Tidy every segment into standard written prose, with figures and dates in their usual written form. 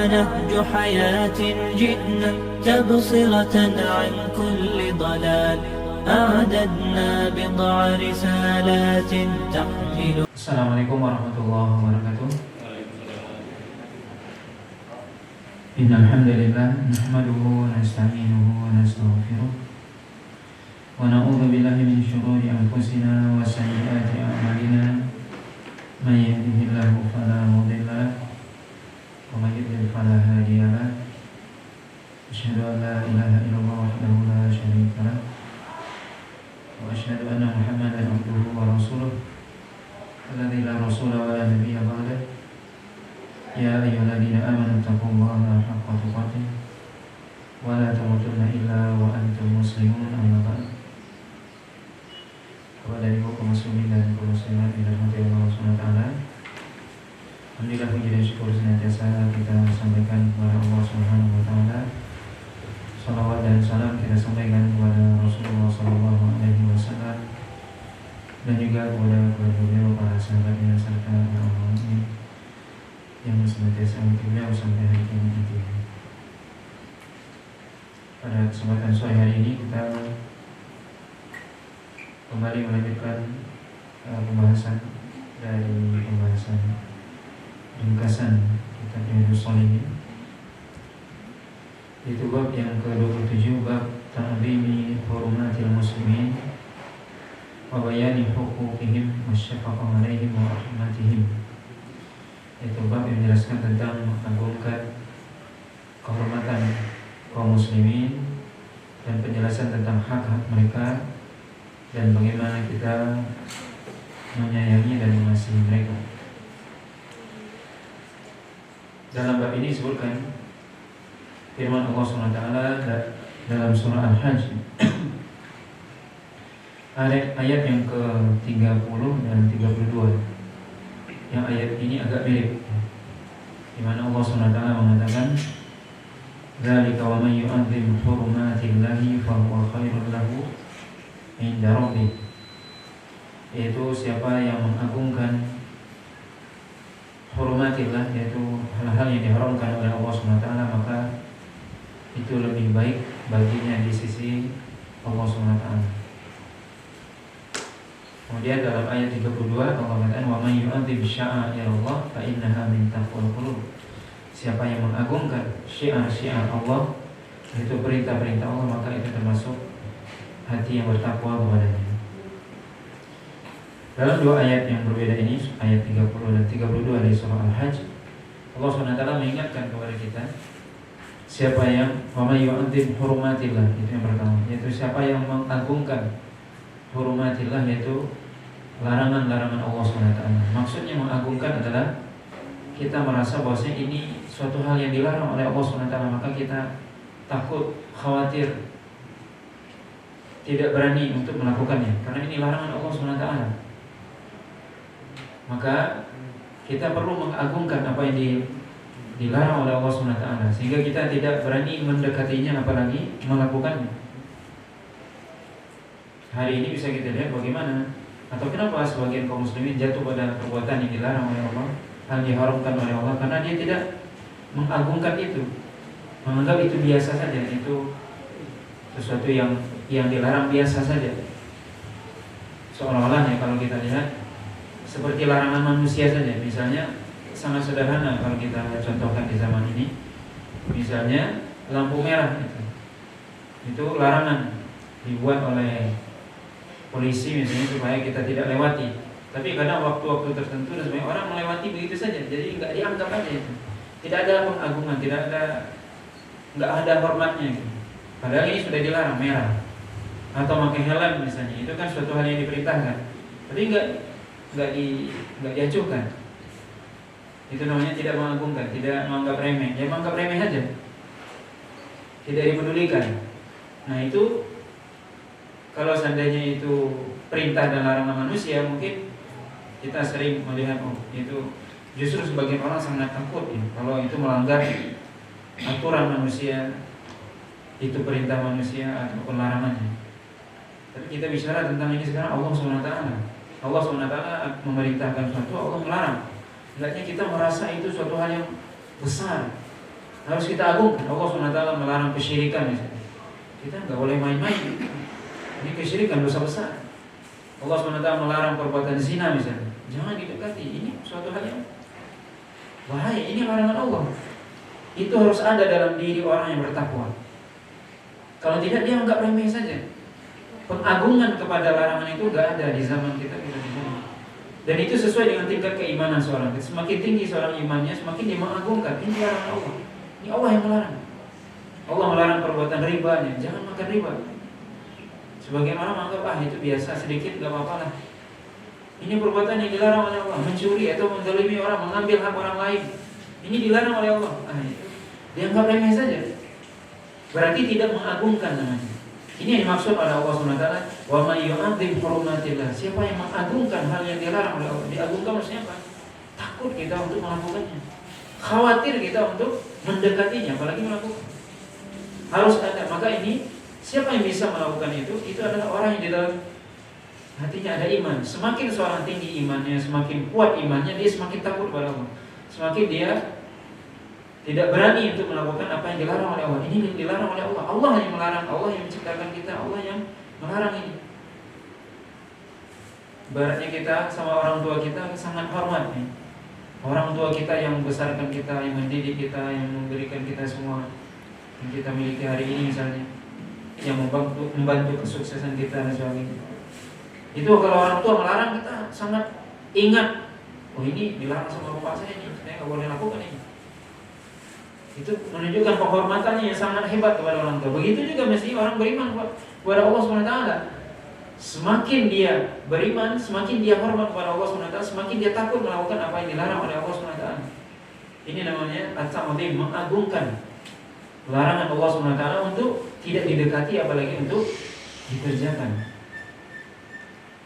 نهج حياة جئنا تبصرة عن كل ضلال أعددنا بضع رسالات تحمل. Assalamualaikum warahmatullahi wabarakatuh. Innal hamdalillah nahmaduhu wa nasta'inuhu wa nastaghfiruh wa na'udzu billahi min shururi anfusina wa sayyiati a'malina. May yahdihillahu fala mudilla lahu wa may yudlil fala hadiya lahu. Asyhadu an la ilaha illallah wahdahu la syarika lahu wa asyhadu anna Muhammadan abduhu wa rasuluh alladzi la rasula wa la nabiyya ba'dahu. Ya ayyuhalladzina amanu taqullaha haqqa tuqatih wa la tamutunna illa wa antum muslimun. Amma ba'd. Kepada ibu kaum muslimin dan kaum muslimat yang dirahmati Allah Subhanahu wa taala, alhamdulillah puji dan syukur senantiasa kita sampaikan kepada Allah Subhanahu wa taala. Salawat dan salam kita sampaikan kepada Rasulullah sallallahu alaihi wasallam dan juga kepada beliau, para sahabatnya serta orang-orang mukmin yang senantiasa mengikuti beliau sampai hari kiamat nanti. Pada kesempatan sore hari ini kita kembali melanjutkan pembahasan dari pembahasan ringkasan kitab Riyadhus Shalihin. Itu bab yang ke-27, bab ta'zimi hurumatil muslimin wa bayani huquqihim wa syafaqah alaihim wa rahmatihim. Itu bab yang menjelaskan tentang mengagungkan kehormatan kaum muslimin dan penjelasan tentang hak-hak mereka dan bagaimana kita menyayangi dan mengasihi mereka. Dalam bab ini disebutkan firman Allah SWT dalam surah Al-Hajj ayat yang ke-30 dan 32. Yang ayat ini agak mirip, di mana Allah SWT mengatakan, "Dzalika wa may yu'azzim hurumatillahi fa huwa khairul lahu 'inda rabbih." Yaitu siapa yang mengagungkan hurumatillah, yaitu hal-hal yang diharamkan oleh Allah SWT, maka itu lebih baik baginya di sisi Allah SWT. Kemudian dalam ayat 32 Allah katakan, "Wa may yu'azzim sya'airallah fa innaha min taqwal qulub." Siapa yang mengagungkan syiar-syiar Allah, itu perintah-perintah Allah, maka itu termasuk hati yang bertakwa kepadanya. Dalam dua ayat yang berbeda ini, ayat 30 dan 32 dari surah Al-Hajj, Allah SWT mengingatkan kepada kita, siapa yang wa may yu'azzim hurumatillah, itu yang pertama, yaitu siapa yang mengagungkan hurumatillah, yaitu larangan-larangan Allah SWT. Maksudnya mengagungkan adalah kita merasa bahwasanya ini suatu hal yang dilarang oleh Allah SWT, maka kita takut, khawatir, tidak berani untuk melakukannya karena ini larangan Allah SWT. Maka kita perlu mengagungkan apa yang dilarang oleh Allah SWT, sehingga kita tidak berani mendekatinya apalagi melakukannya. Hari ini bisa kita lihat bagaimana atau kenapa sebagian kaum muslimin jatuh pada perbuatan yang dilarang oleh Allah, hal diharamkan oleh Allah, karena dia tidak mengagungkan itu, menganggap itu biasa saja, itu sesuatu yang dilarang biasa saja. Seolah-olah ya, kalau kita lihat seperti larangan manusia saja. Misalnya sangat sederhana kalau kita contohkan di zaman ini, misalnya lampu merah itu larangan dibuat oleh polisi misalnya supaya kita tidak lewati. Tapi kadang waktu-waktu tertentu dan sebenarnya orang melewati begitu saja, jadi nggak dianggap aja itu. Tidak ada pengagungan, nggak ada hormatnya gitu. Padahal ini sudah dilarang merah. Atau pakai helm misalnya, itu kan suatu hal yang diperintahkan. Tapi nggak diacuhkan. Itu namanya tidak mengagungkan, tidak menganggap remeh. Ya menganggap remeh aja, tidak dipedulikan. Nah itu kalau seandainya itu perintah dan larangan manusia, mungkin kita sering melihat itu justru sebagian orang sangat takut ya, kalau itu melanggar aturan manusia, itu perintah manusia ataupun larangannya. Tapi kita bicara tentang ini sekarang Allah SWT. Allah SWT memerintahkan sesuatu, Allah melarang. Hendaknya kita merasa itu suatu hal yang besar, harus kita agungkan. Allah SWT melarang kesyirikan misalnya. Kita nggak boleh main-main. Ini kesyirikan, dosa besar. Allah SWT melarang perbuatan zina misalnya. Jangan didekati. Ini suatu hal yang bahaya. Ini larangan Allah. Itu harus ada dalam diri orang yang bertakwa. Kalau tidak, dia anggap remeh saja. Pengagungan kepada larangan itu nggak ada di zaman kita di sini. Dan itu sesuai dengan tingkat keimanan seorang. Semakin tinggi seorang imannya, semakin dia mengagungkan. Ini larangan Allah. Ini Allah yang melarang. Allah melarang perbuatan ribanya. Jangan makan riba. Sebagian orang menganggap itu biasa, sedikit gak apa-apa lah. Ini perbuatan yang dilarang oleh Allah. Mencuri atau menzalimi orang, mengambil hak orang lain. Ini dilarang oleh Allah. Itu dianggap remeh saja. Berarti tidak mengagungkan namanya. Ini yang dimaksud oleh Allah SWT. Wa may yu'adzim hurumatillah. Siapa yang mengagungkan hal yang dilarang oleh Allah? Diagungkan maksudnya apa? Takut kita untuk melakukannya. Khawatir kita untuk mendekatinya, apalagi melakukan. Harus ada. Maka ini, siapa yang bisa melakukan itu? Itu adalah orang yang di dalam hatinya ada iman. Semakin seorang tinggi imannya, semakin kuat imannya, dia semakin takut kepada Allah. Semakin dia tidak berani untuk melakukan apa yang dilarang oleh Allah. Ini yang dilarang oleh Allah. Allah yang melarang, Allah yang menciptakan kita, Allah yang melarang ini. Ibaratnya kita sama orang tua kita sangat hormat nih. Orang tua kita yang membesarkan kita, yang mendidik kita, yang memberikan kita semua yang kita miliki hari ini misalnya, yang membantu kesuksesan kita dan sebagainya. Itu kalau orang tua melarang, kita sangat ingat, oh ini dilarang sama bapak saya ini, saya nggak boleh lakukan ini. Itu menunjukkan penghormatannya yang sangat hebat kepada orang tua. Begitu juga mesti orang beriman kepada Allah SWT. Semakin dia beriman, semakin dia hormat kepada Allah SWT, semakin dia takut melakukan apa yang dilarang oleh Allah SWT. Ini namanya at-ta'zim, mengagungkan larangan Allah SWT untuk tidak didekati, apalagi untuk dikerjakan.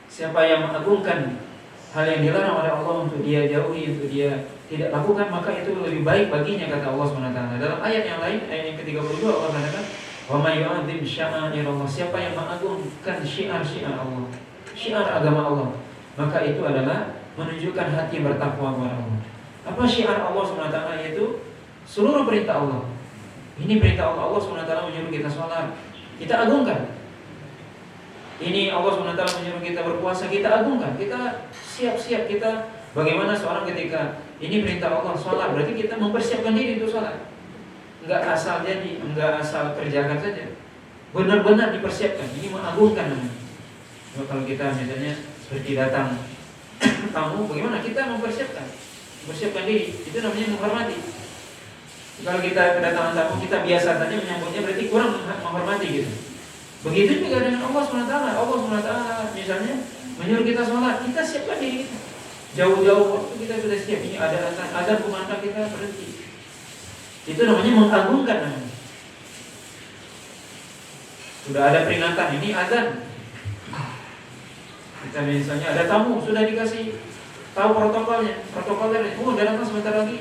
Siapa yang mengagungkan hal yang dilarang oleh Allah untuk dia jauhi, untuk dia tidak lakukan, maka itu lebih baik baginya, kata Allah SWT. Dalam ayat yang lain, ayat yang ke-32, Allah katakan, wa may yu'adzim sya'airallah. Siapa yang mengagungkan syiar-syiar Allah, syiar agama Allah, maka itu adalah menunjukkan hati yang bertakwa kepada Allah. Apa syiar Allah SWT? Yaitu seluruh perintah Allah. Ini perintah Allah. Allah SWT menyuruh kita sholat, kita agungkan. Ini Allah SWT menyuruh kita berpuasa, kita agungkan. Kita siap-siap. Kita bagaimana seorang ketika ini perintah Allah sholat, berarti kita mempersiapkan diri untuk sholat. Enggak asal jadi, enggak asal kerjakan saja. Benar-benar dipersiapkan. Ini mengagungkan namanya. Kalau kita misalnya seperti datang tamu, bagaimana kita mempersiapkan diri, itu namanya menghormati. Kalau kita kedatangan tamu, kita biasa saja menyambutnya, berarti kurang menghormati gitu. Begitu juga dengan Allah SWT. Allah SWT misalnya menyuruh kita sholat, kita siapkan diri kita. Jauh-jauh waktu kita sudah siap. Ini ada azan kumandang, kita berhenti. Itu namanya mengagungkan namanya. Sudah ada peringatan, ini azan. Kita misalnya ada tamu, sudah dikasih tahu protokolnya. Oh, datang sebentar lagi.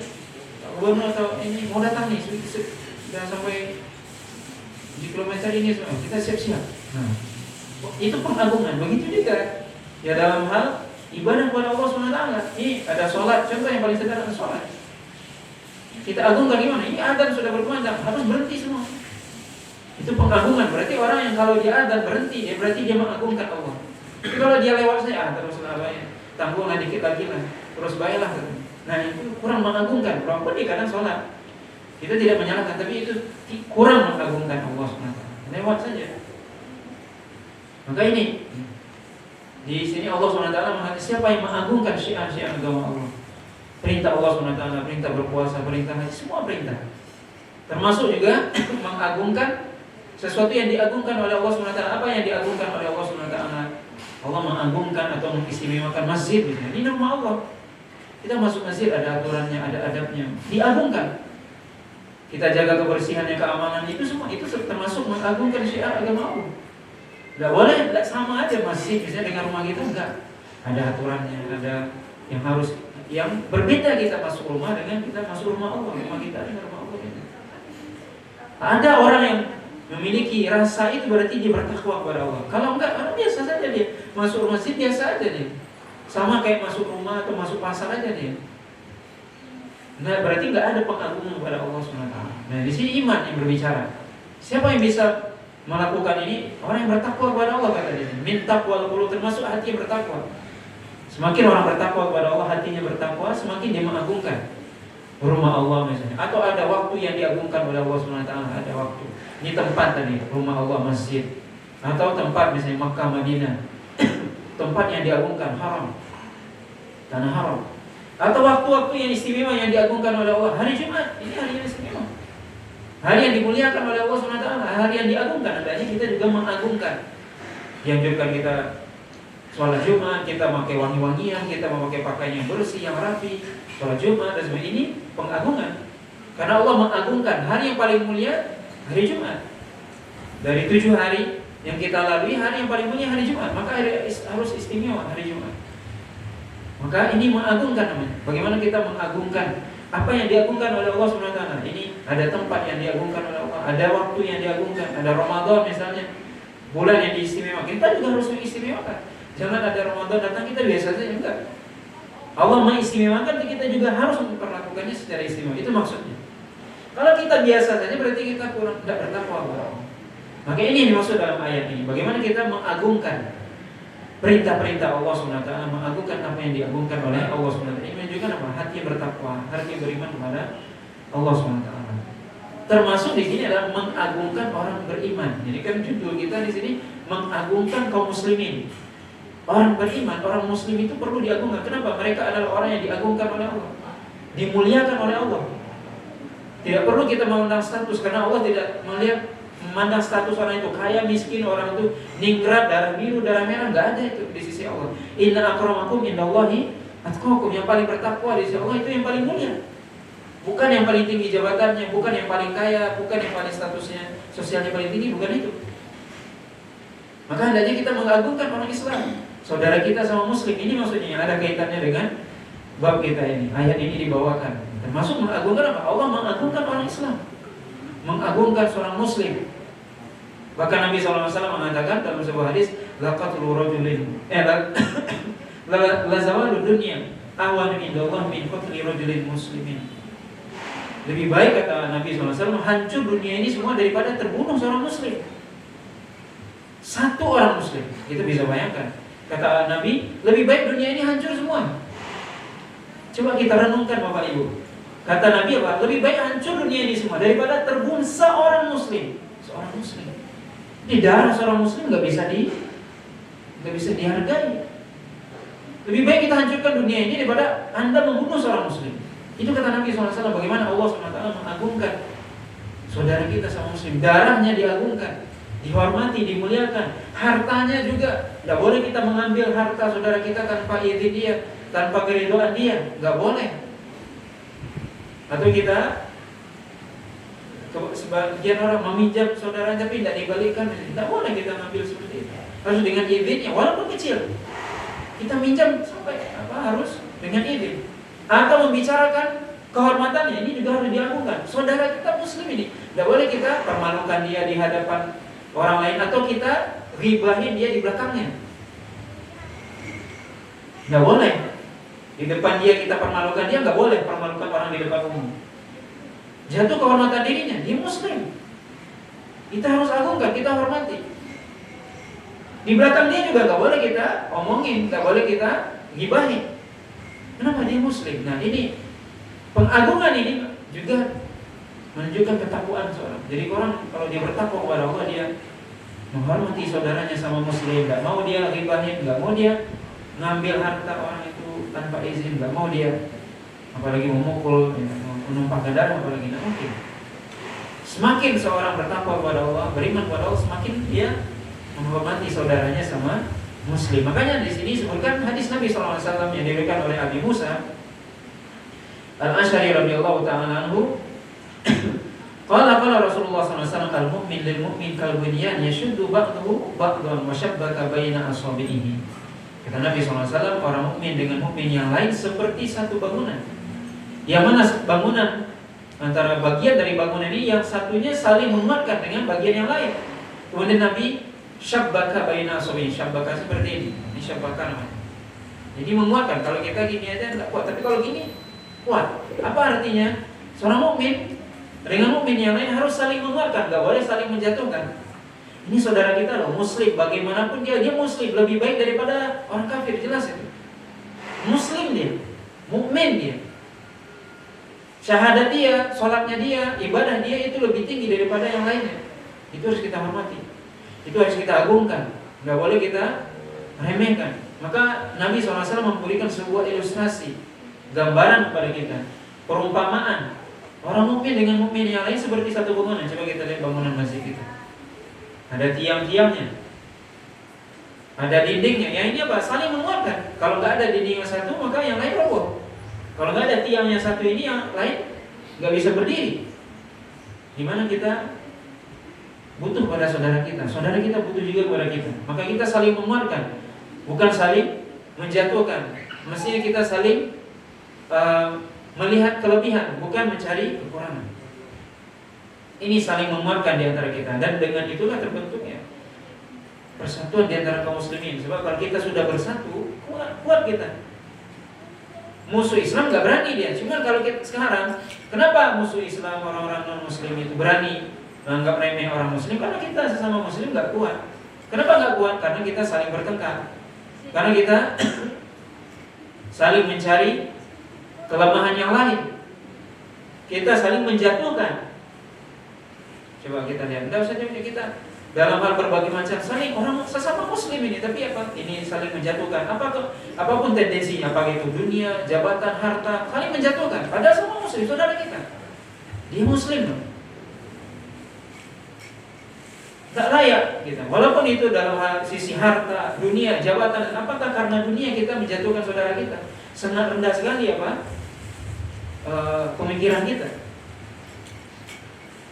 Gubernur atau ini mau datang nih, sudah sampai di kilometer ini semua. Kita siap-siap. Itu pengagungan. Begitu juga ya dalam hal ibadah kepada Allah SWT. Ini ada sholat, contoh yang paling sederhana sholat. Kita agungkan gimana? Ini adzan sudah berkumandang, harus berhenti semua. Itu pengagungan. Berarti orang yang kalau dia adzan berhenti, ya berarti dia mengagungkan Allah. Tapi kalau dia lewat saja, teruslah bayar, tangguhlah dikit lagi lah, terus bayarlah. Nah itu kurang mengagungkan. Walaupun dia kadang sholat, kita tidak menyalahkan, tapi itu kurang mengagungkan Allah SWT. Lewat saja. Maka ini di sini Allah SWT mengatakan, siapa yang mengagungkan syiar-syiar agama Allah, perintah Allah SWT, perintah berpuasa, perintah haji, semua perintah. Termasuk juga mengagungkan sesuatu yang diagungkan oleh Allah SWT. Apa yang diagungkan oleh Allah SWT? Allah mengagungkan atau mengistimewakan masjid misalnya. Ini nama Allah. Kita masuk masjid ada aturannya, ada adabnya, diagungkan. Kita jaga kebersihannya, keamanan, itu semua itu termasuk mengagungkan syiar agama Allah. Tidak boleh, tidak sama aja masjid misalnya dengan rumah kita, enggak. Ada aturannya, ada yang harus, yang berbeda kita masuk rumah dengan kita masuk rumah Allah. Rumah kita dengan rumah Allah. Ada orang yang memiliki rasa itu berarti dia bertakwa kepada Allah. Kalau enggak, orang biasa saja dia masuk masjid biasa aja dia. Sama kayak masuk rumah atau masuk pasar aja dia. Nah, berarti enggak ada pengagungan kepada Allah SWT. Nah, di sini iman yang berbicara. Siapa yang bisa melakukan ini? Orang yang bertakwa kepada Allah, kata dia. Min taqwal qulub, termasuk hati yang bertakwa. Semakin orang bertakwa kepada Allah, hatinya bertakwa, semakin dia mengagungkan rumah Allah misalnya. Atau ada waktu yang diagungkan oleh Allah SWT. Ada waktu. Ini tempat tadi, rumah Allah, masjid. Atau tempat misalnya Makkah, Madinah. Tempat yang diagungkan, haram, tanah haram. Atau waktu-waktu yang istimewa yang diagungkan oleh Allah. Hari Jumat, ini hari yang istimewa, hari yang dimuliakan oleh Allah SWT, hari yang diagungkan. Adanya kita juga mengagungkan. Dianjurkan kita sholat Jumat, kita memakai wangi-wangian, kita memakai pakaian yang bersih, yang rapi. Sholat Jumat dan sebagainya, ini pengagungan. Karena Allah mengagungkan hari yang paling mulia, hari Jumat. Dari 7 hari yang kita lalui, hari yang paling mulia hari Jumat. Maka harus istimewa hari Jumat. Maka ini mengagungkan namanya. Bagaimana kita mengagungkan apa yang diagungkan oleh Allah SWT. Ini ada tempat yang diagungkan oleh Allah, ada waktu yang diagungkan, ada Ramadan misalnya, bulan yang diistimewakan. Kita juga harus mengistimewakan. Jangan ada Ramadan datang kita biasa saja, enggak. Allah mengistimewakan, kita juga harus memperlakukannya secara istimewa. Itu maksudnya. Kalau kita biasa saja berarti kita kurang, tidak bertakwa kepada Allah. Maka ini yang dimaksud dalam ayat ini. Bagaimana kita mengagungkan perintah-perintah Allah SWT, mengagungkan apa yang diagungkan oleh Allah SWT. Ini menunjukkan apa? Hati yang bertakwa, hati yang beriman kepada Allah SWT. Termasuk di sini adalah mengagungkan orang beriman. Jadi kan judul kita di sini mengagungkan kaum muslimin. Orang beriman, orang muslim itu perlu diagungkan. Kenapa? Mereka adalah orang yang diagungkan oleh Allah, dimuliakan oleh Allah. Tidak perlu kita memandang status, karena Allah tidak memandang status orang itu kaya, miskin, orang itu ningrat, darah biru, darah merah, nggak ada itu di sisi Allah. Inna akramakum indallahi atqakum, yang paling bertakwa di sisi Allah itu yang paling mulia. Bukan yang paling tinggi jabatannya, bukan yang paling kaya, bukan yang paling statusnya sosialnya paling tinggi, bukan itu. Maka hendaknya kita mengagungkan orang Islam, saudara kita sama muslim. Ini maksudnya yang ada kaitannya dengan bab kita ini. Ayat ini dibawakan. Termasuk mengagungkan apa? Allah mengagungkan orang Islam, mengagungkan seorang muslim. Bahkan Nabi SAW mengatakan dalam sebuah hadis, laqatul rajulin la zawalu dunya ahwanu indallah min qatli rajulin muslimin. Lebih baik, kata Nabi SAW, hancur dunia ini semua daripada terbunuh seorang muslim. Satu orang muslim. Kita bisa bayangkan. Kata Nabi, lebih baik dunia ini hancur semua. Coba kita renungkan Bapak Ibu. Kata Nabi apa? Lebih baik hancur dunia ini semua daripada terbunuh seorang muslim. Seorang muslim. Di darah seorang muslim nggak bisa dihargai. Lebih baik kita hancurkan dunia ini daripada Anda membunuh seorang muslim. Itu kata Nabi SAW. Bagaimana Allah SWT mengagungkan saudara kita sama muslim. Darahnya diagungkan, dihormati, dimuliakan. Hartanya juga. Tidak boleh kita mengambil harta saudara kita tanpa izin dia, tanpa keridhaan dia. Nggak boleh. Atau kita, sebagian orang meminjam saudara tapi tidak dibalikan. Tidak boleh kita ambil seperti itu. Harus dengan izinnya, walaupun kecil. Kita minjam sampai harus dengan izin. Atau membicarakan kehormatannya, ini juga harus diagungkan. Saudara kita muslim ini, tidak boleh kita permalukan dia di hadapan orang lain, atau kita ribahin dia di belakangnya. Tidak boleh. Di depan dia kita permalukan dia, nggak boleh permalukan orang di depan umum. Jatuh kehormatan dirinya, dia muslim. Kita harus agungkan, kita hormati. Di belakang dia juga nggak boleh kita omongin, nggak boleh kita gibahin. Kenapa? Dia muslim. Nah ini pengagungan ini juga menunjukkan ketakwaan seorang. Jadi orang kalau dia bertakwa kepada Allah, dia menghormati saudaranya sama muslim, nggak mau dia gibahin, nggak mau dia ngambil harta orang itu tanpa izin, nggak mau dia apalagi memukul, menumpahkan darah, apalagi nggak mungkin. Semakin seorang bertakwa kepada Allah, beriman kepada Allah, semakin dia menghormati saudaranya sama muslim. Makanya di sini disebutkan hadis Nabi SAW yang diberikan oleh Abi Musa Al-Asy'ari radhiyallahu ta'ala anhu. Qala Rasulullah SAW, al-mu'min lil mu'min kal bunyan yashuddu ba'dahu ba'dan wa shabbaka baina asabihi. Kata Nabi SAW, orang mukmin dengan mukmin yang lain seperti satu bangunan. Yang mana bangunan antara bagian dari bangunan ini yang satunya saling menguatkan dengan bagian yang lain. Kemudian Nabi syabbaka baina asabihi, syabbaka seperti ini. Ini syabbaka namanya. Jadi menguatkan. Kalau kita gini aja enggak kuat, tapi kalau gini kuat. Apa artinya? Seorang mukmin Dengan mukmin yang lain harus saling menguatkan, nggak boleh saling menjatuhkan. Ini saudara kita loh, muslim, bagaimanapun dia muslim, lebih baik daripada orang kafir, jelas itu. Muslim dia, mukmin dia, syahadat dia, sholatnya dia, ibadah dia itu lebih tinggi daripada yang lainnya. Itu harus kita hormati, itu harus kita agungkan, nggak boleh kita remehkan. Maka Nabi SAW memberikan sebuah ilustrasi, gambaran kepada kita, perumpamaan orang mukmin dengan mukmin yang lain seperti satu bangunan. Coba kita lihat bangunan masjid kita. Ada tiang-tiangnya, ada dindingnya. Yang ini apa? Saling menguatkan. Kalau nggak ada dinding yang satu, maka yang lain roboh. Kalau nggak ada tiang yang satu ini, yang lain nggak bisa berdiri. Dimana kita butuh pada saudara kita butuh juga kepada kita. Maka kita saling menguatkan, bukan saling menjatuhkan. Mestinya kita saling melihat kelebihan, bukan mencari kekurangan. Ini saling menguatkan di antara kita, dan dengan itulah terbentuknya persatuan di antara kaum muslimin. Sebab kalau kita sudah bersatu, kuat kita. Musuh Islam nggak berani dia. Cuma kalau kita sekarang, kenapa musuh Islam, orang-orang non muslim itu berani menganggap remeh orang muslim? Karena kita sesama muslim nggak kuat. Kenapa nggak kuat? Karena kita saling bertengkar. Karena kita saling mencari kelemahan yang lain. Kita saling menjatuhkan. Coba kita lihat, tidak usah kita dalam hal berbagai macam saling orang sesama muslim ini, tapi apa? Ini saling menjatuhkan. Apapun tendensinya, apa itu dunia, jabatan, harta, saling menjatuhkan. Padahal sama muslim, saudara kita. Dia muslim loh. Tak layak kita. Walaupun itu dalam hal sisi harta, dunia, jabatan, apakah karena dunia kita menjatuhkan saudara kita? Sangat rendah sekali apa? Pemikiran kita.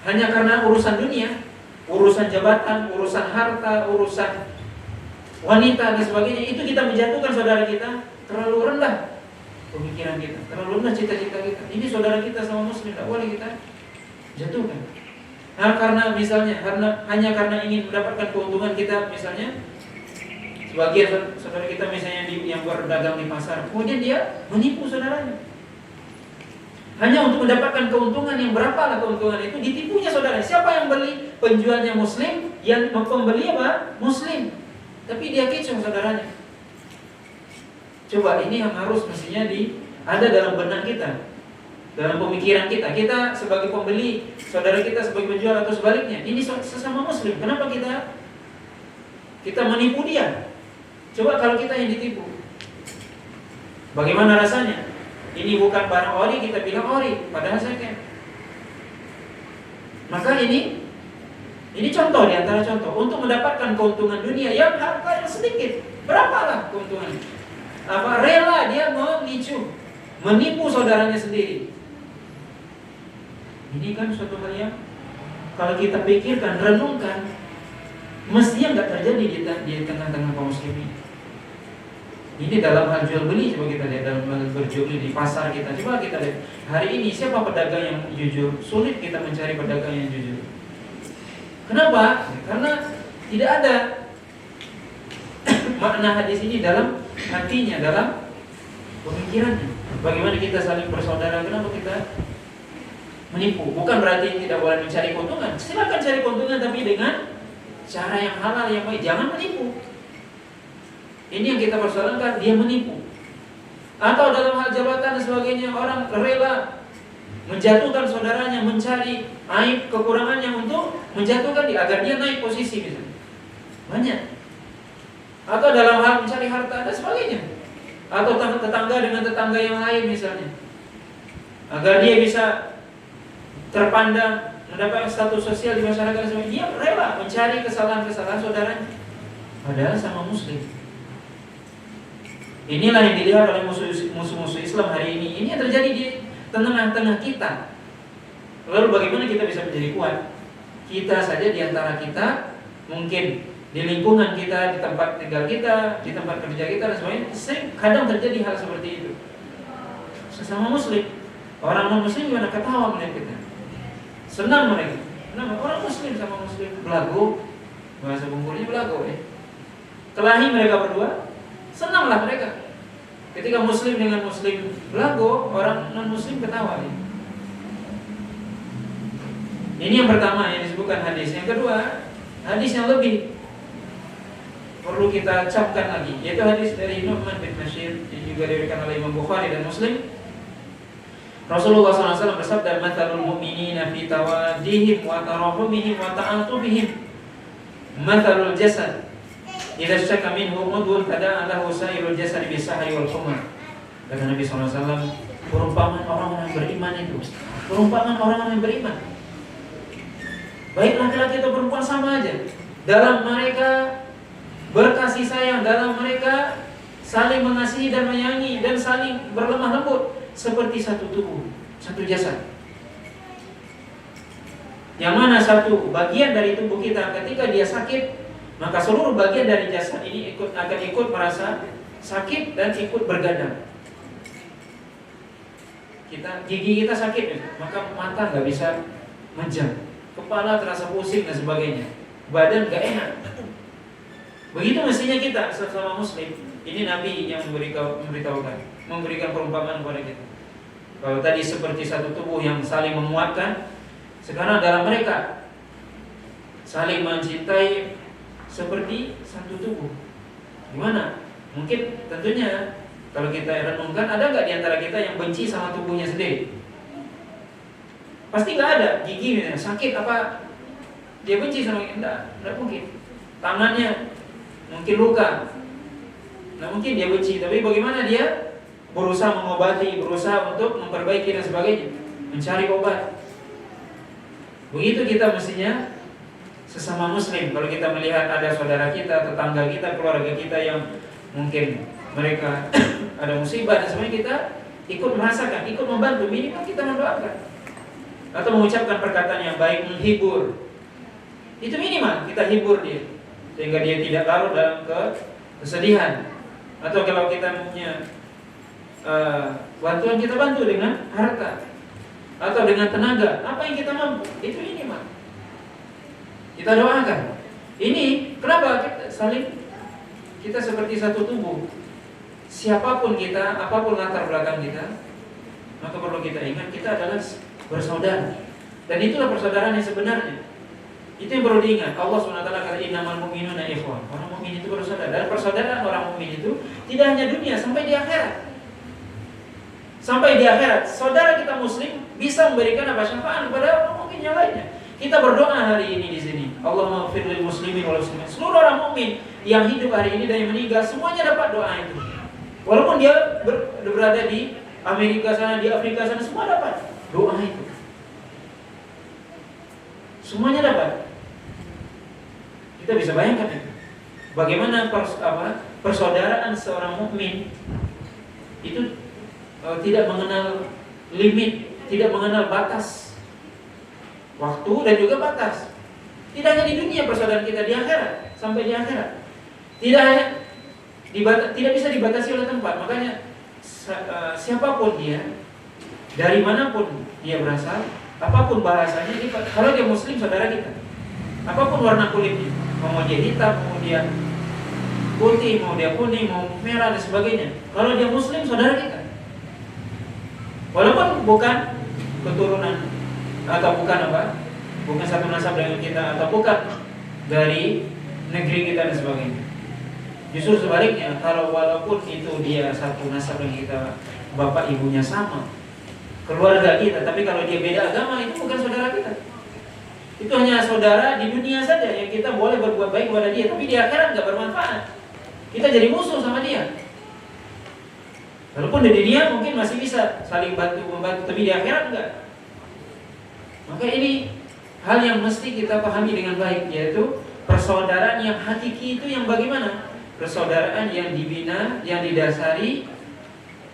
Hanya karena urusan dunia, urusan jabatan, urusan harta, urusan wanita dan sebagainya, itu kita menjatuhkan saudara kita. Terlalu rendah pemikiran kita, terlalu rendah cita-cita kita. Ini saudara kita sama muslim, tidak boleh kita jatuhkan. Nah, karena misalnya hanya karena ingin mendapatkan keuntungan kita, misalnya sebagian saudara kita misalnya yang berdagang di pasar, kemudian dia menipu saudaranya. Hanya untuk mendapatkan keuntungan yang berapalah keuntungan itu, ditipunya saudara. Siapa yang beli? Penjualnya muslim, yang pembeli apa? Muslim. Tapi dia kicau saudaranya. Coba ini yang harus mestinya ada dalam benak kita, dalam pemikiran kita. Kita sebagai pembeli, saudara kita sebagai penjual atau sebaliknya. Ini sesama muslim. Kenapa kita menipu dia? Coba kalau kita yang ditipu, bagaimana rasanya? Ini bukan barang ori, kita bilang ori, padahal second. Maka ini contoh di antara contoh untuk mendapatkan keuntungan dunia yang harga yang sedikit. Berapalah keuntungannya? Apa rela dia menipu saudaranya sendiri? Ini kan suatu hal yang kalau kita pikirkan, renungkan, mestinya nggak terjadi di tengah-tengah kaum muslimin. Ini dalam hal jual beli, coba kita lihat dalam hal berjual beli di pasar kita. Coba kita lihat hari ini siapa pedagang yang jujur? Sulit kita mencari pedagang yang jujur. Kenapa? Karena tidak ada makna hadis ini dalam hatinya, dalam pemikirannya. Bagaimana kita saling bersaudara? Kenapa kita menipu? Bukan berarti tidak boleh mencari keuntungan. Silakan cari keuntungan, tapi dengan cara yang halal, yang baik. Jangan menipu. Ini yang kita persoalkan, dia menipu. Atau dalam hal jabatan dan sebagainya, orang rela menjatuhkan saudaranya, mencari aib kekurangannya untuk menjatuhkan dia agar dia naik posisi misalnya. Banyak. Atau dalam hal mencari harta dan sebagainya. Atau tetangga dengan tetangga yang lain misalnya, agar dia bisa terpandang, mendapatkan status sosial di masyarakat dan sebagainya. Dia rela mencari kesalahan-kesalahan saudaranya, padahal sama muslim. Inilah yang dilihat oleh musuh-musuh Islam hari ini. Ini yang terjadi di tengah-tengah kita. Lalu bagaimana kita bisa menjadi kuat? Kita saja di antara kita, mungkin di lingkungan kita, di tempat tinggal kita, di tempat kerja kita dan sebagainya, kadang terjadi hal seperti itu. Sesama muslim, orang non muslim juga ketawa melihat kita. Senang mereka. Kenapa? Orang muslim sama muslim belagu, bahasa Bengkulunya belagu ya. Kelahi mereka berdua, senanglah mereka. Ketika muslim dengan muslim belagu, orang non muslim ketawa ya. Ini yang pertama yang disebutkan hadis. Yang kedua, hadis yang lebih perlu kita camkan lagi, yaitu hadis dari Nu'man bin Bashir yang juga diriwayatkan oleh Imam Bukhari dan Muslim. Rasulullah SAW bersabda, "Matsalul mu'minina fi tawaddihim wa tarahumihim wa ta'atubihim matsalul jasad idza syaka minhu udhun tada'a lahu sa'irul jasad bis-sahri wal humma." Kata Nabi SAW, perumpamaan orang-orang beriman itu, perumpamaan orang-orang yang beriman, baik laki-laki atau perempuan sama aja, dalam mereka berkasih sayang, dalam mereka saling mengasihi dan menyayangi dan saling berlemah lembut seperti satu tubuh, satu jasad. Yang mana satu bagian dari tubuh kita ketika dia sakit, maka seluruh bagian dari jasad ini akan ikut merasa sakit dan ikut bergadang. Gigi kita sakit, maka mata nggak bisa menjam, kepala terasa pusing dan sebagainya, badan nggak enak. Begitu mestinya kita sesama Muslim. Ini Nabi yang memberitahukan, memberikan perumpamaan kepada kita. Kalau tadi seperti satu tubuh yang saling menguatkan, sekarang dalam mereka saling mencintai seperti satu tubuh. Gimana? Mungkin tentunya kalau kita renungkan, ada nggak di antara kita yang benci sama tubuhnya sendiri? Pasti nggak ada. Gigi misalnya sakit, apa dia benci sama kita? Nggak mungkin. Tangannya mungkin luka, nggak mungkin dia benci. Tapi bagaimana dia berusaha mengobati, berusaha untuk memperbaiki dan sebagainya, mencari obat. Begitu kita mestinya sesama Muslim. Kalau kita melihat ada saudara kita, tetangga kita, keluarga kita yang mungkin mereka ada musibah dan sebagainya, kita ikut merasakan, ikut membantu, minimal kita mendoakan atau mengucapkan perkataan yang baik, menghibur. Itu minimal kita hibur dia sehingga dia tidak larut dalam kesedihan. Atau kalau kita punya bantuan, kita bantu dengan harta atau dengan tenaga, apa yang kita mampu, itu minimal kita doakan. Ini kenapa kita seperti satu tubuh. Siapapun kita, apapun latar belakang kita, maka perlu kita ingat kita adalah bersaudara. Dan itulah persaudaraan yang sebenarnya. Itu yang perlu diingat. Allah SWT kata, "Innamal mu'minuna ikhwan." Orang mukmin itu bersaudara. Dan persaudaraan orang mukmin itu tidak hanya dunia, sampai di akhirat. Sampai di akhirat, saudara kita Muslim bisa memberikan apa syafaat kepada orang mukmin yang lainnya. Kita berdoa hari ini di sini, Allahumma ighfir lil muslimin wal muslimat. Seluruh orang mukmin yang hidup hari ini dan yang meninggal, semuanya dapat doa itu. Walaupun dia berada di Amerika sana, di Afrika sana, semua dapat doa itu. Semuanya dapat. Kita bisa bayangkan itu. Bagaimana persaudaraan seorang mukmin itu tidak mengenal limit, tidak mengenal batas waktu dan juga batas. Tidak hanya di dunia persaudaraan kita, di akhirat, sampai di akhirat. Tidak bisa dibatasi oleh tempat. Makanya siapapun dia, dari manapun dia berasal, apapun bahasanya, kalau dia Muslim saudara kita, apapun warna kulitnya, mau dia hitam, mau dia putih, mau dia kuning, mau merah dan sebagainya, kalau dia Muslim saudara kita. Walaupun bukan keturunan atau bukan satu nasab dengan kita, atau bukan dari negeri kita dan sebagainya. Justru sebaliknya, kalau walaupun itu dia satu nasab dengan kita, bapak ibunya sama, keluarga kita, tapi kalau dia beda agama, itu bukan saudara kita. Itu hanya saudara di dunia saja yang kita boleh berbuat baik kepada dia, tapi di akhirat nggak bermanfaat. Kita jadi musuh sama dia. Walaupun di dunia mungkin masih bisa saling membantu, tapi di akhirat enggak. Maka ini hal yang mesti kita pahami dengan baik, yaitu persaudaraan yang hakiki itu yang bagaimana? Persaudaraan yang dibina, yang didasari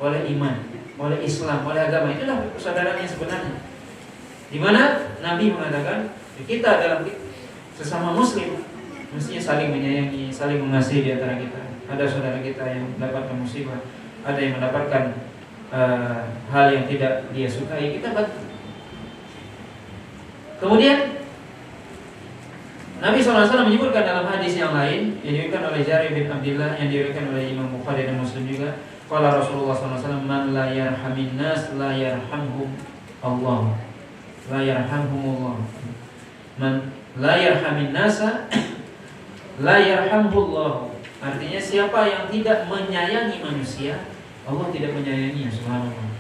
oleh iman, oleh Islam, oleh agama. Itulah persaudaraan yang sebenarnya. Di mana Nabi mengatakan kita dalam sesama Muslim mestinya saling menyayangi, saling mengasihi di antara kita. Ada saudara kita yang mendapatkan musibah, ada yang mendapatkan hal yang tidak dia sukai, kita bantu. Kemudian Nabi SAW menyebutkan dalam hadis yang lain yang diriwayatkan oleh Jarir bin Abdullah, yang diriwayatkan oleh Imam Bukhari dan Muslim juga, qala Rasulullah SAW, "Man la yarhamin nas la yarhamhum Allah, la yarhamhumullah." Man la yarhamin nasa la yarhamhullah. Artinya siapa yang tidak menyayangi manusia, Allah tidak menyayanginya, subhanallah.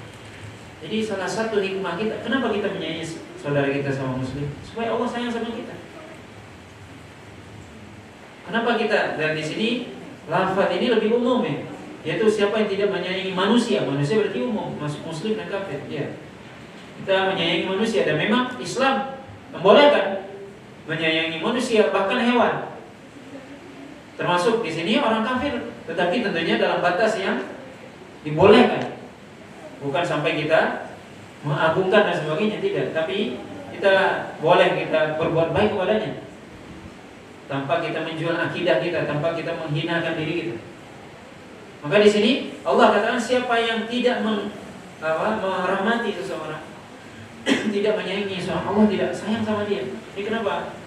Jadi salah satu hikmah kita, kenapa kita menyayangi saudara kita sama muslim? Supaya Allah sayang sama kita. Kenapa kita, dan di sini lafaz ini lebih umum ya, yaitu siapa yang tidak menyayangi manusia. Manusia berarti umum, masuk muslim dan kafir. Ya. Kita menyayangi manusia, dan memang Islam membolehkan menyayangi manusia, bahkan hewan. Termasuk di sini orang kafir, tetapi tentunya dalam batas yang dibolehkan. Bukan sampai kita mengagungkan dan sebagainya, tidak. Tapi kita boleh kita berbuat baik kepadanya, tanpa kita menjual akidah kita, tanpa kita menghinakan diri kita. Maka di sini Allah katakan siapa yang tidak merahmati seseorang, tidak menyayangi seseorang, Allah tidak sayang sama dia. Ini kenapa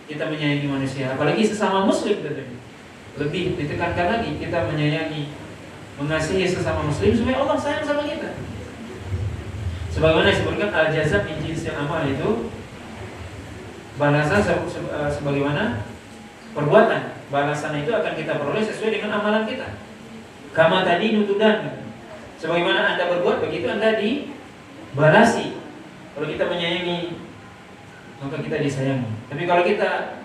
kita menyayangi manusia, apalagi sesama muslim tentunya. Lebih ditekankan lagi kita menyayangi, mengasihi sesama muslim supaya Allah sayang sama kita. Sebagaimana disebutkan al-jazaa min jinsil amal, itu balasan sebagaimana perbuatan. Balasan itu akan kita peroleh sesuai dengan amalan kita. Kama tadi nutudan, sebagaimana Anda berbuat, begitu Anda dibalasi. Kalau kita menyayangi, maka kita disayangi. Tapi kalau kita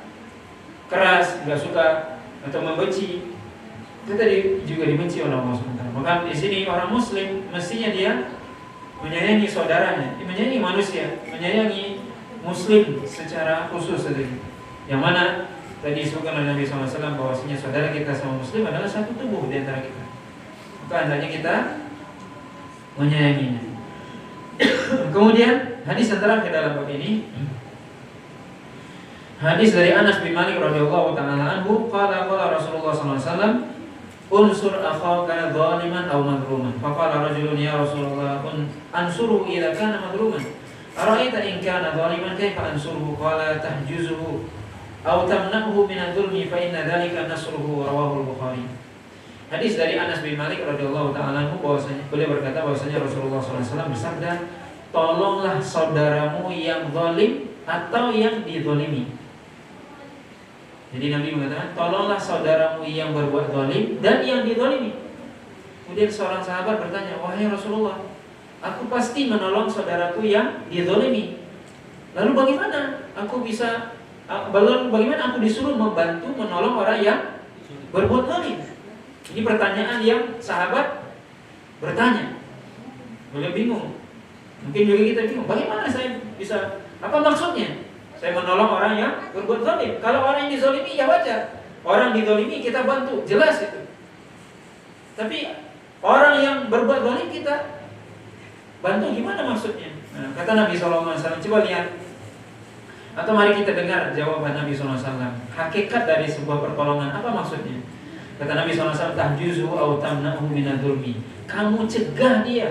keras, nggak suka atau membenci, kita juga dibenci oleh Allah SWT. Maka di sini orang muslim mestinya dia menyayangi saudaranya, menyayangi manusia, menyayangi muslim secara khusus tadi. Yang mana tadi disebutkan oleh Nabi SAW bahwasanya saudara kita sama muslim adalah satu tubuh di antara kita. Maka hendaknya kita menyayanginya. Kemudian hadis yang terakhir dalam bab ini, hadis dari Anas bin Malik radhiyallahu taala anhu, qala Rasulullah sallallahu alaihi wasallam, unsur akhaka zaliman aw madluman. Faqala rajulun ya Rasulullah, ansuru idza kana madluman. Ara'aita in kana zaliman kaifa ansuruhu? Qala tahjuzuhu aw tamna'uhu min adh-dhulmi fa inna dhalika nasruhu. Rawahu al-Bukhari. Hadis dari Anas bin Malik radhiyallahu taala anhu, bahwasanya beliau berkata bahwasanya Rasulullah sallallahu alaihi wasallam bersabda, tolonglah saudaramu yang zalim atau yang dizalimi. Jadi Nabi mengatakan, tolonglah saudaramu yang berbuat zalim dan yang dizalimi. Kemudian seorang sahabat bertanya, wahai Rasulullah, aku pasti menolong saudaraku yang dizalimi. Lalu bagaimana aku disuruh membantu menolong orang yang berbuat zalim? Ini pertanyaan yang sahabat bertanya. Beliau bingung. Mungkin juga kita bingung, bagaimana saya bisa, apa maksudnya saya menolong orang yang berbuat zalim? Kalau orang yang dizalimi ya wajar, orang dizalimi kita bantu, jelas itu. Tapi orang yang berbuat zalim kita bantu, gimana maksudnya? Nah, kata Nabi SAW, coba lihat, atau mari kita dengar jawaban Nabi SAW. Hakikat dari sebuah pertolongan, apa maksudnya? Kata Nabi SAW, tahjuzu aw tamna'hu minadh-dhulmi. Kamu cegah dia,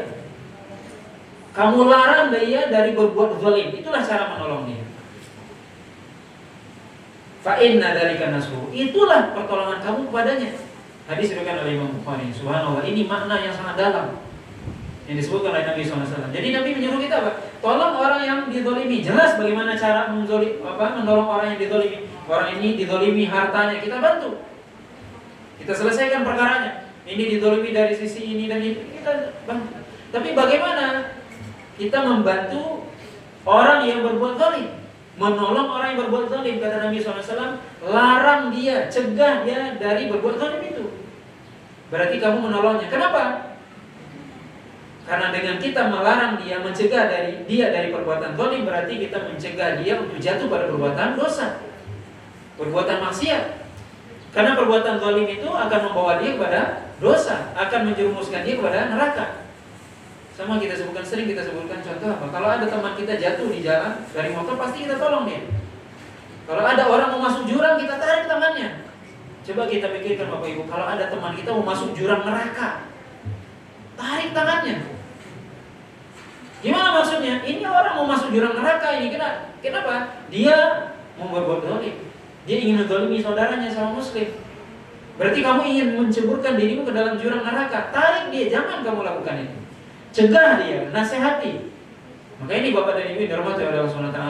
kamu larang dia dari berbuat zalim. Itulah cara menolong dia. Fa inna dzalika nasruh. Itulah pertolongan kamu kepadanya. Hadis diriwayatkan oleh Imam Bukhari. Subhanallah, ini makna yang sangat dalam yang disebutkan oleh Nabi SAW. Jadi Nabi menyuruh kita apa? Tolong orang yang dizalimi. Jelas bagaimana cara menolong orang yang dizalimi. Orang ini dizalimi hartanya, kita bantu. Kita selesaikan perkaranya. Ini dizalimi dari sisi ini dan itu, kita bantu. Tapi bagaimana kita membantu orang yang berbuat zalim, menolong orang yang berbuat zalim? Kata Nabi SAW, larang dia, cegah dia dari berbuat zalim itu. Berarti kamu menolongnya. Kenapa? Karena dengan kita melarang dia, mencegah dia dari perbuatan zalim, berarti kita mencegah dia untuk jatuh pada perbuatan dosa, perbuatan maksiat. Karena perbuatan zalim itu akan membawa dia kepada dosa, akan menjerumuskan dia kepada neraka. Sama sering kita sebutkan contoh apa? Kalau ada teman kita jatuh di jalan dari motor, pasti kita tolong dia. Kalau ada orang mau masuk jurang, kita tarik tangannya. Coba kita pikirkan Bapak Ibu, kalau ada teman kita mau masuk jurang neraka, tarik tangannya. Gimana maksudnya? Ini orang mau masuk jurang neraka ini, kenapa? Dia mau berbuat zalim. Dia ingin menzalimi saudaranya sama muslim. Berarti kamu ingin menceburkan dirimu ke dalam jurang neraka. Tarik dia, jangan kamu lakukan itu. Cegah dia, nasihati. Maka ini Bapak dan Ibu dirahmati oleh Allah SWT,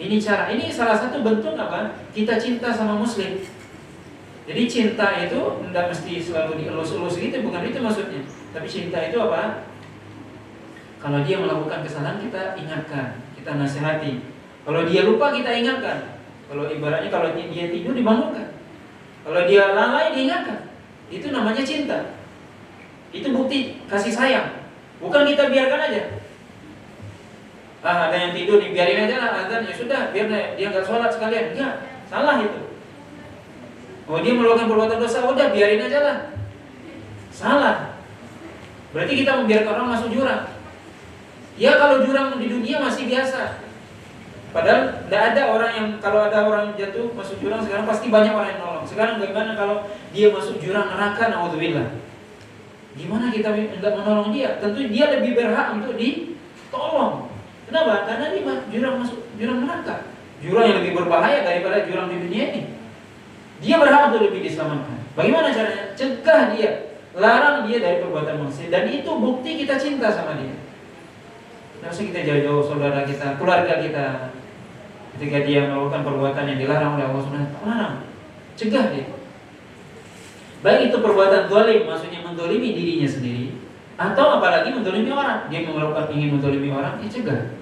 Ini cara, ini salah satu bentuk apa? Kita cinta sama muslim. Jadi cinta itu tidak mesti selalu dielus-elus gitu, bukan itu maksudnya. Tapi cinta itu apa? Kalau dia melakukan kesalahan kita ingatkan, kita nasihati. Kalau dia lupa kita ingatkan. Kalau ibaratnya kalau dia tidur dibangunkan. Kalau dia lalai diingatkan. Itu namanya cinta. Itu bukti kasih sayang. Bukan kita biarkan aja. Ada yang tidur dibiarin aja lah, azan ya sudah, biar dia nggak sholat sekalian. Enggak, salah itu. Oh dia melakukan perbuatan dosa, udah biarin aja lah. Salah. Berarti kita membiarkan orang masuk jurang. Ya kalau jurang di dunia masih biasa. Padahal tidak ada orang yang, kalau ada orang jatuh masuk jurang sekarang pasti banyak orang yang nolong. Sekarang bagaimana kalau dia masuk jurang neraka, naudzubillah. Gimana kita tidak menolong dia? Tentu dia lebih berhak untuk ditolong. Kenapa? Karena dia masuk jurang neraka. Jurang yang lebih berbahaya daripada jurang di dunia ini. Dia berhak untuk lebih diselamatkan. Bagaimana caranya? Cegah dia, larang dia dari perbuatan maksiat. Dan itu bukti kita cinta sama dia. Tidak usah kita jauh-jauh saudara kita, keluarga kita. Ketika dia melakukan perbuatan yang dilarang oleh Allah SWT, larang, cegah dia. Baik itu perbuatan zalim, maksudnya mendolimi dirinya sendiri, atau apalagi mendolimi orang. Dia ingin mendolimi orang, ya cegah.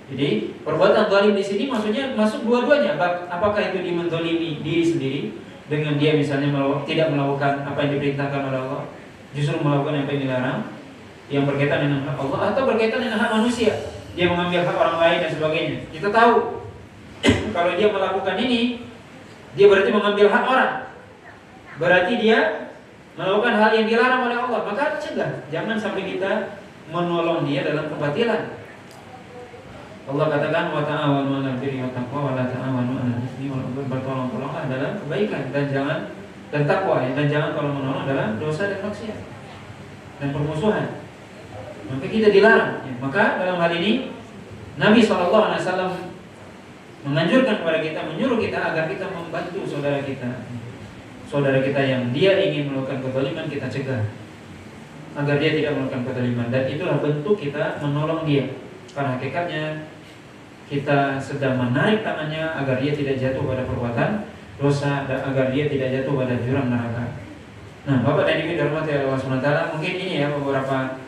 Jadi perbuatan zalim di sini maksudnya masuk dua-duanya. Apakah itu dia mendolimi diri sendiri dengan dia misalnya tidak melakukan apa yang diperintahkan oleh Allah, justru melakukan apa yang dilarang, yang berkaitan dengan hak Allah, atau berkaitan dengan hak manusia, dia mengambil hak orang lain dan sebagainya. Kita tahu kalau dia melakukan ini, dia berarti mengambil hak orang, berarti dia melakukan hal yang dilarang oleh Allah. Maka cegah, jangan sampai kita menolong dia dalam kebatilan. Allah katakan wa ta'awanu 'alal birri wat taqwa wa la ta'awanu 'alal itsmi wal 'udwan. Bertolong-tolonglah dalam kebaikan dan takwa, dan jangan tolong menolong dalam dosa dan maksiat dan permusuhan. Maka kita dilarang. Maka dalam hal ini Nabi SAW menganjurkan kepada kita, menyuruh kita agar kita membantu saudara kita yang dia ingin melakukan kezaliman, kita cegah agar dia tidak melakukan kezaliman. Dan itulah bentuk kita menolong dia. Karena hakikatnya kita sedang menarik tangannya agar dia tidak jatuh pada perbuatan dosa dan agar dia tidak jatuh pada jurang neraka. Nah, Bapak dan Ibu dirahmati Allah SWT, mungkin ini ya beberapa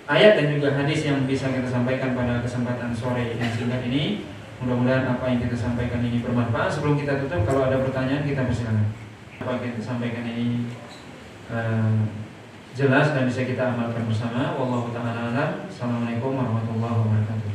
ayat dan juga hadis yang bisa kita sampaikan pada kesempatan sore yang singkat ini. Mudah-mudahan apa yang kita sampaikan ini bermanfaat. Sebelum kita tutup, kalau ada pertanyaan kita persilakan. Apa yang kita sampaikan ini jelas dan bisa kita amalkan bersama. Wallahu ta'ala alam. Assalamualaikum warahmatullahi wabarakatuh.